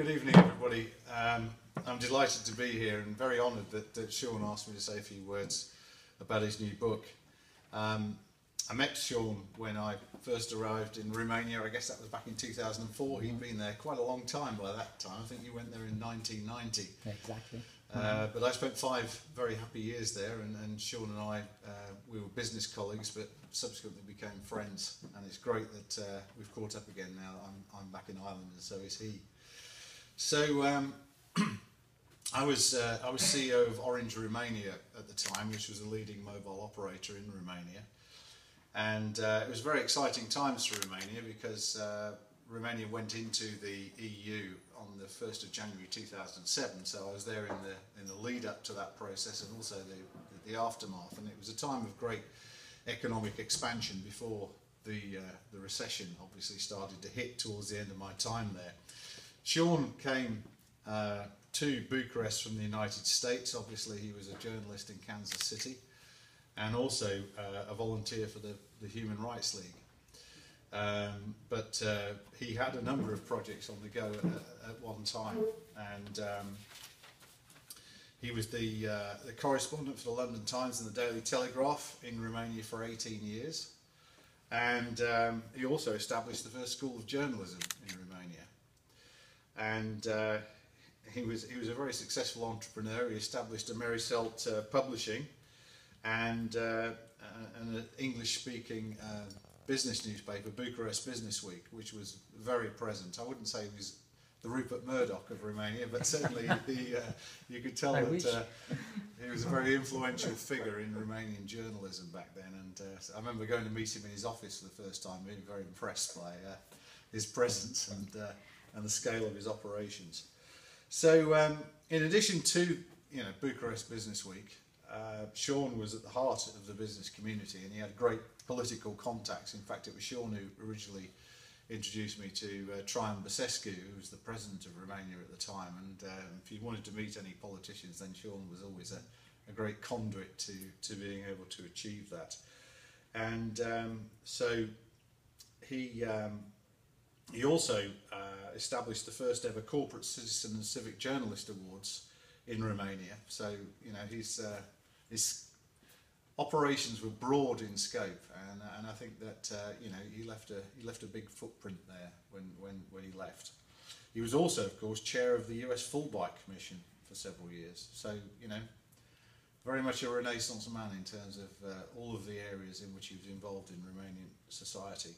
Good evening, everybody. I'm delighted to be here and very honoured that Sean asked me to say a few words about his new book. I met Sean when I first arrived in Romania. I guess that was back in 2004. He'd been there quite a long time by that time. I think you went there in 1990. Exactly. But I spent 5 very happy years there, and Sean and I, we were business colleagues, but subsequently became friends. And it's great that we've caught up again now. I'm back in Ireland, and so is he. So I was CEO of Orange Romania at the time, which was a leading mobile operator in Romania. And it was very exciting times for Romania because Romania went into the EU on the 1st of January 2007, so I was there in the lead up to that process and also the aftermath, and it was a time of great economic expansion before the recession obviously started to hit towards the end of my time there. Sean came to Bucharest from the United States. Obviously he was a journalist in Kansas City and also a volunteer for the Human Rights League. But he had a number of projects on the go at one time, and he was the correspondent for the London Times and the Daily Telegraph in Romania for 18 years, and he also established the first school of journalism in Romania. And he was a very successful entrepreneur. He established Amerisalt Publishing and an English-speaking business newspaper, Bucharest Business Week, which was very present. I wouldn't say he was the Rupert Murdoch of Romania, but certainly you could tell that he was a very influential figure in Romanian journalism back then. And I remember going to meet him in his office for the first time, being very impressed by his presence and the scale of his operations. So in addition to Bucharest Business Week, Sean was at the heart of the business community, and he had great political contacts. In fact, it was Sean who originally introduced me to Traian Băsescu, who was the president of Romania at the time. And if you wanted to meet any politicians, then Sean was always a great conduit to being able to achieve that. And so he also established the first ever Corporate Citizen and Civic Journalist Awards in Romania. So his operations were broad in scope, and I think that he left a big footprint there when he left. He was also, of course, chair of the US Fulbright Commission for several years. So very much a Renaissance man in terms of all of the areas in which he was involved in Romanian society.